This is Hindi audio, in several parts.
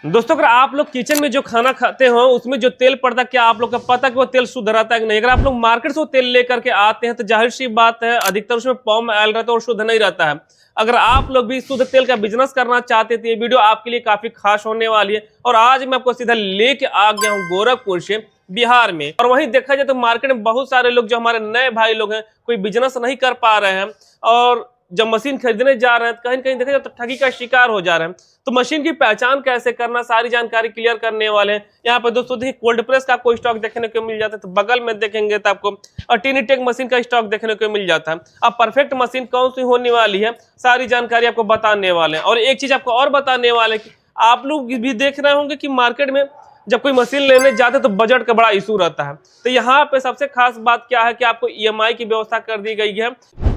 दोस्तों अगर आप लोग किचन में जो खाना खाते हो उसमें जो तेल पड़ता है, क्या आप लोग को पता है कि वो तेल शुद्ध रहता है कि नहीं? अगर आप लोग मार्केट से वो तेल लेकर के आते हैं तो जाहिर सी बात है अधिकतर उसमें पाम ऑयल रहता है और शुद्ध नहीं रहता है। अगर आप लोग भी शुद्ध तेल का बिजनेस करना चाहते थे, ये वीडियो आपके लिए काफी खास होने वाली है। और आज मैं आपको सीधा लेके आ गया हूँ गोरखपुर से, बिहार में। और वहीं देखा जाए तो मार्केट में बहुत सारे लोग जो हमारे नए भाई लोग हैं, कोई बिजनेस नहीं कर पा रहे हैं और जब मशीन खरीदने जा रहे हैं कहीं कहीं देखा जाए तो ठगी का शिकार हो जा रहे हैं। तो मशीन की पहचान कैसे करना, सारी जानकारी क्लियर करने वाले हैं। यहाँ पर दोस्तों देखिए कोल्ड प्रेस का आपको स्टॉक देखने को मिल जाता है, तो बगल में देखेंगे तो आपको टिनीटेक मशीन का स्टॉक देखने को मिल जाता है। अब परफेक्ट मशीन कौन सी होने वाली है सारी जानकारी आपको बताने वाले हैं। और एक चीज आपको और बताने वाले हैं कि आप लोग भी देख रहे होंगे कि मार्केट में जब कोई मशीन लेने जाते तो बजट का बड़ा इशू रहता है। तो यहाँ पे सबसे खास बात क्या है कि आपको ईएमआई की व्यवस्था कर दी गई है।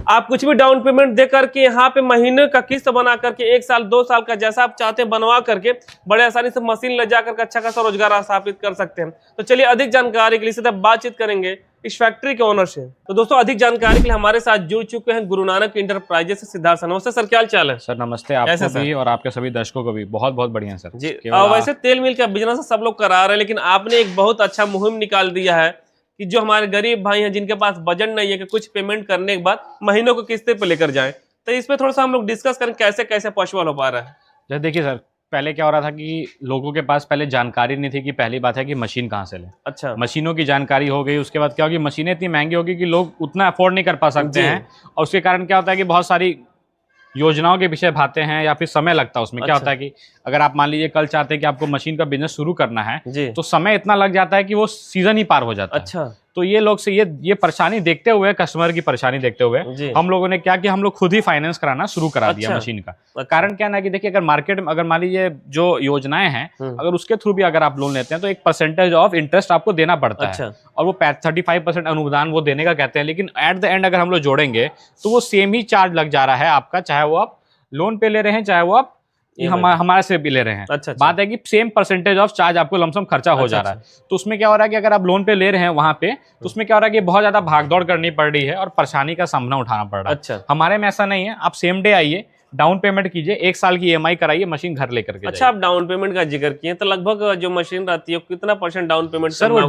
आप कुछ भी डाउन पेमेंट दे करके यहाँ पे महीने का किस्त बना करके 1 साल 2 साल का जैसा आप चाहते हैं बनवा करके बड़े आसानी से मशीन ले जाकर अच्छा खासा रोजगार स्थापित कर सकते हैं। तो चलिए अधिक जानकारी के लिए सीधा बातचीत करेंगे इस फैक्ट्री के ओनर से। तो दोस्तों अधिक जानकारी के लिए हमारे साथ जुड़ चुके हैं गुरु नानक इंटरप्राइजेस से सिद्धार्थ। नमस्ते सर, क्या चाल है? सर नमस्ते, आपको भी और आपके सभी दर्शकों को भी बहुत बहुत बढ़िया सर जी। वैसे तेल मिल का बिजनेस सब लोग करा रहे हैं, लेकिन आपने एक बहुत अच्छा मुहिम निकाल दिया है कि जो हमारे गरीब भाई हैं जिनके पास बजट नहीं है कि कुछ पेमेंट करने के बाद महीनों को किस्ते पे लेकर जाएं, तो इस पे थोड़ा सा हम लोग डिस्कस करें कैसे कैसे पॉसिबल हो पा रहा है। जैसे देखिए सर, पहले क्या हो रहा था कि लोगों के पास पहले जानकारी नहीं थी कि पहली बात है कि मशीन कहाँ से लें। अच्छा, मशीनों की जानकारी हो गई, उसके बाद क्या होगी, मशीनें इतनी महंगी होगी कि लोग उतना अफोर्ड नहीं कर पा सकते हैं। और उसके कारण क्या होता है कि बहुत सारी योजनाओं के पीछे भागते हैं या फिर समय लगता है उसमें। क्या होता है कि अगर आप मान लीजिए कल चाहते हैं कि आपको मशीन का बिजनेस शुरू करना है तो समय इतना लग जाता है कि वो सीजन ही पार हो जाता है। अच्छा, तो ये लोग से ये परेशानी देखते हुए, कस्टमर की परेशानी देखते हुए हम लोगों ने क्या कि हम लोग खुद ही फाइनेंस कराना शुरू करा दिया मशीन का। कारण क्या ना कि देखिए अगर मार्केट में अगर मान लीजिए जो योजनाएं हैं अगर उसके थ्रू भी अगर आप लोन लेते हैं तो एक परसेंटेज ऑफ इंटरेस्ट आपको देना पड़ता है और वो 35% अनुदान वो देने का कहते हैं। लेकिन एट द एंड अगर हम लोग जोड़ेंगे तो वो सेम ही चार्ज लग जा रहा है आपका, चाहे वो आप लोन पे ले रहे हैं चाहे वो आप हमारे से भी ले रहे हैं। अच्छा। बात है कि सेम परसेंटेज ऑफ चार्ज आपको लमसम खर्चा हो जा रहा है। तो उसमें क्या हो रहा है कि अगर आप लोन पे ले रहे हैं वहां पे तो उसमें क्या हो रहा है कि बहुत ज्यादा भागदौड़ करनी पड़ रही है और परेशानी का सामना उठाना पड़ रहा है। अच्छा। हमारे में ऐसा नहीं है, आप सेम डे आइए, डाउन पेमेंट कीजिए, 1 साल की ईएमआई कराइए, मशीन घर लेकर के। अच्छा, आप डाउन पेमेंट का जिक्र किए तो लगभग जो मशीन रहती है कितना % डाउन पेमेंट? सर वो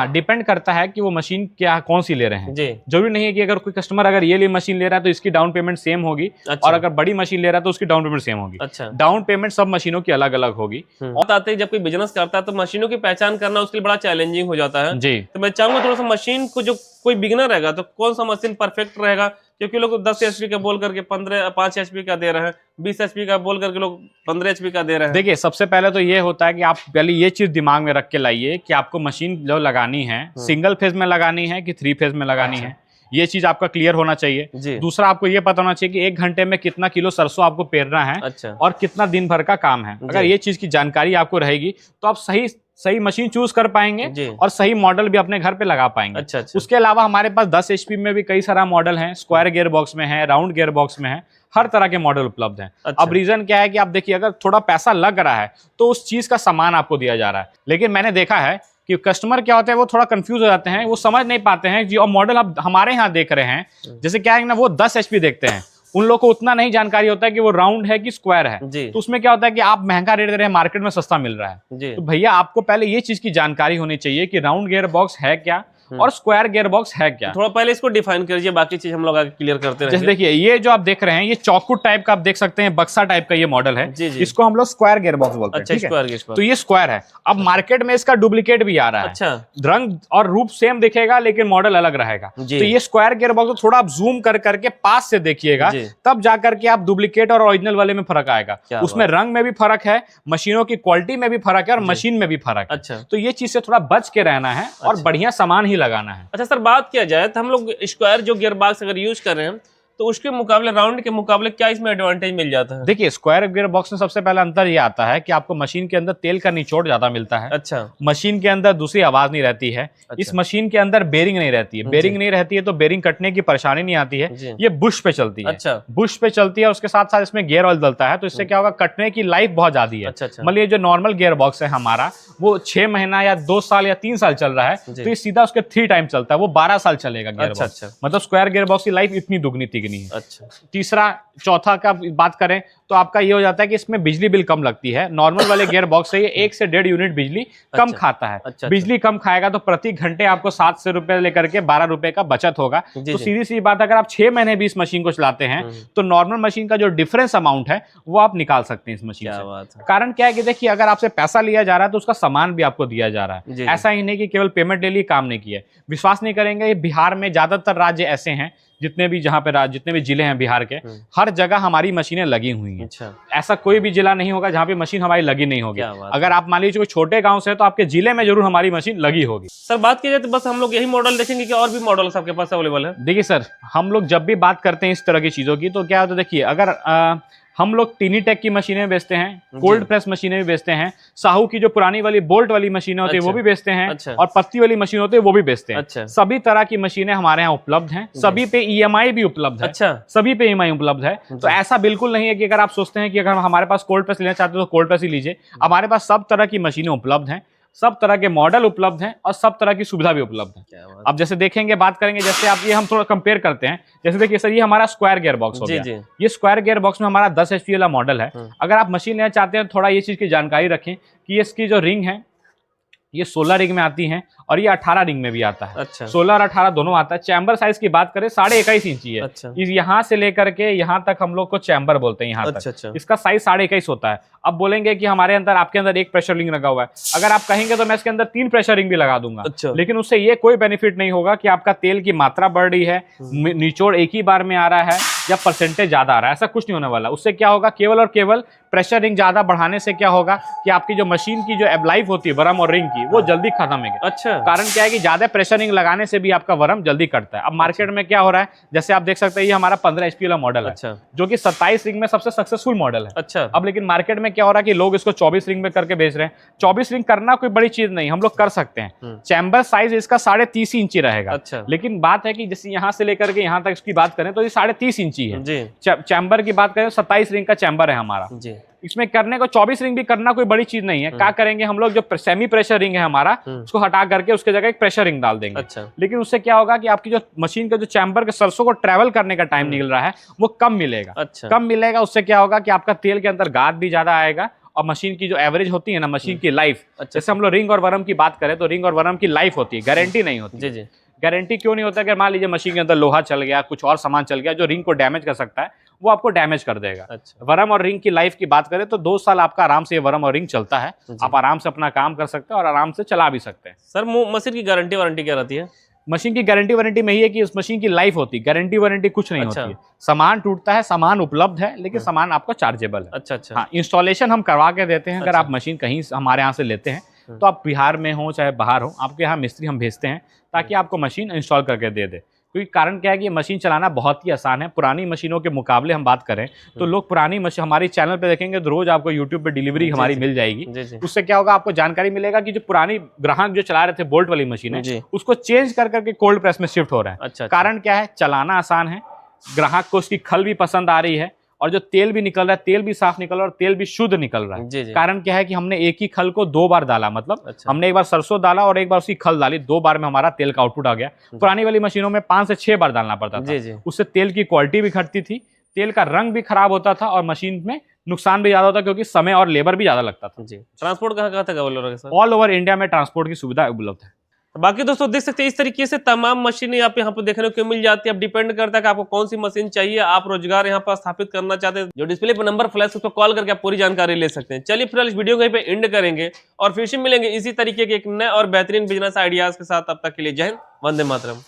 डिपेंड करता है कि वो मशीन क्या कौन सी ले रहे हैं। जरूरी नहीं है कि अगर कोई कस्टमर अगर ये लिए मशीन ले रहा है तो इसकी डाउन पेमेंट सेम होगी। और अगर बड़ी मशीन ले रहा है तो उसकी डाउन पेमेंट सेम होगी। अच्छा। डाउन पेमेंट सब मशीनों की अलग अलग होगी। आते जब कोई बिजनेस करता है तो मशीनों की पहचान करना उसके लिए बड़ा चैलेंजिंग हो जाता है जी। तो मैं चाहूंगा थोड़ा सा मशीन को, जो कोई बिगनर रहेगा तो कौन सा मशीन परफेक्ट रहेगा? क्योंकि लोग 10 HP का बोल करके 5 HP का दे रहे हैं, 20 HP का बोल करके लोग 15 HP का दे रहे हैं। देखिए सबसे पहले तो ये होता है कि आप पहले ये चीज दिमाग में रख के लाइए कि आपको मशीन जो लगानी है सिंगल फेज में लगानी है कि 3 फेज में लगानी है, ये चीज आपका क्लियर होना चाहिए। दूसरा आपको ये पता होना चाहिए कि 1 घंटे में कितना किलो सरसों आपको पेरना है। अच्छा। और कितना दिन भर का काम है। अगर ये चीज की जानकारी आपको रहेगी तो आप सही मशीन चूज कर पाएंगे और सही मॉडल भी अपने घर पे लगा पाएंगे। अच्छा। उसके अलावा हमारे पास 10 HP में भी कई सारा मॉडल है, स्क्वायर गियर बॉक्स में है, राउंड गियर बॉक्स में है, हर तरह के मॉडल उपलब्ध हैं। अच्छा। अब रीजन क्या है कि आप देखिए अगर थोड़ा पैसा लग रहा है तो उस चीज का सामान आपको दिया जा रहा है। लेकिन मैंने देखा है कि कस्टमर क्या होते हैं वो थोड़ा कंफ्यूज हो जाते हैं, वो समझ नहीं पाते हैं जो मॉडल आप हमारे यहाँ देख रहे हैं। जैसे क्या है ना, वो 10 HP देखते हैं, उन लोग को उतना नहीं जानकारी होता है कि वो राउंड है कि स्क्वायर है। तो उसमें क्या होता है कि आप महंगा रेट दे रहे हैं, मार्केट में सस्ता मिल रहा है। तो भैया आपको पहले ये चीज की जानकारी होनी चाहिए कि राउंड गियर बॉक्स है क्या और स्क्वायर गियर बॉक्स है क्या। थोड़ा पहले इसको डिफाइन करिए, बाकी चीज हम लोग आगे क्लियर करते हैं। जैसे देखिए ये जो आप देख रहे हैं ये चौकुट टाइप का आप देख सकते हैं, बक्सा टाइप का ये मॉडल है। इसको हम लोग स्क्वायर गियर बॉक्स बोलते हैं। अच्छा, स्क्वायर। तो ये स्क्वायर है। अब मार्केट में इसका डुप्लीकेट भी आ रहा है। अच्छा। रंग और रूप सेम दिखेगा लेकिन मॉडल अलग रहेगा। तो ये स्क्वायर गियर बॉक्स थोड़ा आप जूम करके पास से देखिएगा, तब जाकर के आप डुप्लीकेट और ओरिजिनल वाले में फर्क आएगा। उसमें रंग में भी फर्क है, मशीनों की क्वालिटी में भी फर्क है और मशीन में भी फर्क है। अच्छा। तो ये चीज से थोड़ा बच के रहना है और बढ़िया सामान ही लगाना है। अच्छा सर, बात किया जाए तो हम लोग स्क्वायर जो गियर बॉक्स अगर यूज कर रहे हैं तो उसके मुकाबले राउंड के मुकाबले क्या इसमें एडवांटेज मिल जाता है? देखिए स्क्वायर गियर बॉक्स में सबसे पहला अंतर ये आता है कि आपको मशीन के अंदर तेल का निचोड़ ज्यादा मिलता है। अच्छा। मशीन के अंदर दूसरी आवाज नहीं रहती है। अच्छा। इस मशीन के अंदर बेरिंग नहीं रहती है। बेरिंग नहीं रहती है तो बेरिंग कटने की परेशानी नहीं आती है। ये बुश पे चलती है। अच्छा। बुश पे चलती है, उसके साथ साथ इसमें गियर ऑयल डलता है, तो इससे क्या होगा, कटने की लाइफ बहुत ज्यादा है। मतलब ये जो नॉर्मल गियर बॉक्स है हमारा वो 6 महीना या 2 साल या 3 साल चल रहा है, तो ये सीधा उसके 3 टाइम चलता है, वो 12 साल चलेगा गियर बॉक्स। मतलब स्क्वायर गियर बॉक्स की लाइफ इतनी दुगनी थी लेगनी है। अच्छा। तीसरा चौथा का बात करें तो आपका ये हो जाता है कि इसमें बिजली बिल कम लगती है। नॉर्मल वाले गियर बॉक्स से ये 1 से 1.5 यूनिट बिजली कम खाता है। बिजली कम खाएगा तो प्रति घंटे आपको 7 से रुपए लेकर के 12 रुपए का बचत होगा। तो सीधी सी बात, अगर आप 6 महीने भी इस मशीन को चलाते हैं तो नॉर्मल मशीन का जो डिफरेंस अमाउंट है वो आप निकाल सकते हैं इस मशीन से। कारण क्या है कि देखिए, अगर आपसे पैसा लिया जा रहा है तो उसका सामान भी आपको दिया जा रहा है। ऐसा ही नहीं कि केवल पेमेंट ले ली, काम नहीं किया। विश्वास नहीं करेंगे, बिहार में ज्यादातर राज्य ऐसे हैं, जितने भी जितने भी जिले हैं बिहार के, हर जगह हमारी मशीनें लगी हुई हैं। अच्छा। ऐसा कोई भी जिला नहीं होगा जहाँ पे मशीन हमारी लगी नहीं होगी। अगर आप मान लीजिए कोई छोटे गांव से है तो आपके जिले में जरूर हमारी मशीन लगी होगी। सर बात की जाए तो बस हम लोग यही मॉडल देखेंगे कि और भी मॉडल आपके पास अवेलेबल है? देखिए सर, हम लोग जब भी बात करते हैं इस तरह की चीजों की तो क्या होता है, देखिए अगर हम लोग टीनी टेक की मशीनें बेचते हैं, कोल्ड प्रेस मशीनें भी बेचते हैं, साहू की जो पुरानी वाली बोल्ट वाली मशीनें होती है वो भी बेचते हैं, और पत्ती वाली मशीन होती है वो भी बेचते हैं। सभी तरह की मशीनें हमारे यहाँ उपलब्ध हैं। सभी पे EMI भी उपलब्ध है। अच्छा। सभी पे EMI उपलब्ध है। तो ऐसा बिल्कुल नहीं है कि अगर आप सोचते हैं कि अगर हमारे पास कोल्ड प्रेस लेना चाहते हो तो कोल्ड प्रेस ही लीजिए। हमारे पास सब तरह की मशीनें उपलब्ध हैं, सब तरह के मॉडल उपलब्ध हैं और सब तरह की सुविधा भी उपलब्ध है। अब जैसे देखेंगे, बात करेंगे, जैसे आप ये हम थोड़ा कंपेयर करते हैं। जैसे देखिए सर, ये हमारा स्क्वायर गियर बॉक्स हो गया। ये स्क्वायर गियर बॉक्स में हमारा 10 HP वाला मॉडल है। अगर आप मशीन लेना चाहते हैं, थोड़ा ये चीज की जानकारी रखें कि इसकी जो रिंग है ये 16 रिंग में आती है और ये 18 रिंग में भी आता है। अच्छा। 16 और 18 दोनों आता है। चैम्बर साइज की बात करें 21.5 इंची है। अच्छा। यहाँ से लेकर के यहाँ तक हम लोग को चैम्बर बोलते हैं। यहाँ तक इसका साइज 21.5 होता है। अब बोलेंगे कि हमारे अंदर, आपके अंदर एक प्रेशर रिंग लगा हुआ है, अगर आप कहेंगे तो मैं इसके अंदर 3 प्रेशर रिंग भी लगा दूंगा। अच्छा। लेकिन उससे ये कोई बेनिफिट नहीं होगा कि आपका तेल की मात्रा बढ़ रही है, निचोड़ एक ही बार में आ रहा है या परसेंटेज ज्यादा आ रहा है, ऐसा कुछ नहीं होने वाला। उससे क्या होगा, केवल और केवल प्रेशर रिंग ज्यादा बढ़ाने से क्या होगा कि आपकी जो मशीन की जो लाइफ होती है वरम और रिंग की, वो जल्दी खत्म है। अच्छा। कारण क्या है कि ज्यादा प्रेशर रिंग लगाने से भी आपका वरम जल्दी कटता है। अब मार्केट में क्या हो रहा है, जैसे आप देख सकते हैं, ये हमारा 15 HP वाला मॉडल है। अच्छा। जो कि 27 रिंग में सबसे सक्सेसफुल मॉडल है। अच्छा। अब लेकिन मार्केट में क्या हो रहा है कि लोग इसको 24 रिंग में करके बेच रहे हैं। 24 रिंग करना कोई बड़ी चीज नहीं, हम लोग कर सकते हैं। चैम्बर साइज इसका 30.5 इंची रहेगा। अच्छा। लेकिन बात है कि जैसे यहाँ से लेकर के यहाँ तक इसकी बात करें तो ये 30.5 इंची है। चैम्बर की बात करें 27 रिंग का चैम्बर है हमारा। इसमें करने को 24 रिंग भी करना कोई बड़ी चीज नहीं है। क्या करेंगे हम लोग, जो सेमी प्रेशर रिंग है हमारा, उसको हटा करके उसके जगह एक प्रेशर रिंग डाल देंगे। अच्छा। लेकिन उससे क्या होगा कि आपकी जो मशीन का जो चैम्बर के सरसों को ट्रेवल करने का टाइम निकल रहा है वो कम मिलेगा। अच्छा। कम मिलेगा। उससे क्या होगा कि आपका तेल के अंदर गाद भी ज्यादा आएगा और मशीन की जो एवरेज होती है ना, मशीन की लाइफ, जैसे हम लोग रिंग और वरम की बात करें तो रिंग और वरम की लाइफ होती है, गारंटी नहीं होती। जी। गारंटी क्यों नहीं होता कि मान लीजिए मशीन के अंदर लोहा चल गया, कुछ और सामान चल गया जो रिंग को डैमेज कर सकता है, वो आपको डैमेज कर देगा। अच्छा। वरम और रिंग की लाइफ की बात करें तो 2 साल आपका आराम से ये वरम और रिंग चलता है। आप आराम से अपना काम कर सकते हैं और आराम से चला भी सकते हैं। सर मशीन की गारंटी वारंटी क्या रहती है? मशीन की गारंटी वारंटी में ही है कि उस मशीन की लाइफ होती है, गारंटी वारंटी कुछ नहीं होती है। सामान टूटता है, सामान उपलब्ध है, लेकिन सामान आपका चार्जेबल है। अच्छा अच्छा। हाँ, इंस्टॉलेशन हम करवा के देते हैं। अगर आप मशीन कहीं हमारे यहाँ से लेते हैं तो आप बिहार में हो चाहे बाहर हो, आपके यहाँ मिस्त्री हम भेजते हैं ताकि आपको मशीन इंस्टॉल करके दे दे। क्योंकि कारण क्या है कि ये मशीन चलाना बहुत ही आसान है। पुरानी मशीनों के मुकाबले हम बात करें तो लोग पुरानी मशीन हमारी चैनल पे देखेंगे तो रोज आपको यूट्यूब पे डिलीवरी हमारी मिल जाएगी। उससे क्या होगा, आपको जानकारी मिलेगा कि जो पुरानी ग्राहक जो चला रहे थे बोल्ट वाली मशीन है, उसको चेंज कर करके कोल्ड प्रेस में शिफ्ट हो रहा है। अच्छा। कारण क्या है, चलाना आसान है, ग्राहक को उसकी खल भी पसंद आ रही है और जो तेल भी निकल रहा है, तेल भी साफ निकल रहा है और तेल भी शुद्ध निकल रहा है। जी। कारण क्या है कि हमने एक ही खल को 2 बार डाला, मतलब अच्छा। हमने एक बार सरसों डाला और एक बार उसकी खल डाली, 2 बार में हमारा तेल का आउटपुट आ गया। पुरानी वाली मशीनों में 5 से 6 बार डालना पड़ता था। जी। उससे तेल की क्वालिटी भी घटती थी, तेल का रंग भी खराब होता था और मशीन में नुकसान भी ज्यादा होता क्योंकि समय और लेबर भी ज्यादा लगता था। जी। ट्रांसपोर्ट कहाँ तक? ऑल ओवर इंडिया में ट्रांसपोर्ट की सुविधा उपलब्ध है। बाकी दोस्तों देख सकते हैं इस तरीके से तमाम मशीनें आप यहाँ पर देखने को मिल जाती है। अब डिपेंड करता है कि आपको कौन सी मशीन चाहिए, आप रोजगार यहाँ पर स्थापित करना चाहते हैं, जो डिस्प्ले पर नंबर फ्लैश उस पर कॉल करके आप पूरी जानकारी ले सकते हैं। चलिए फिलहाल इस वीडियो को यहीं पे एंड करेंगे और फिर से मिलेंगे इसी तरीके के एक नए और बेहतरीन बिजनेस आइडियाज के साथ। तब तक के लिए जय हिंद, वंदे मातरम।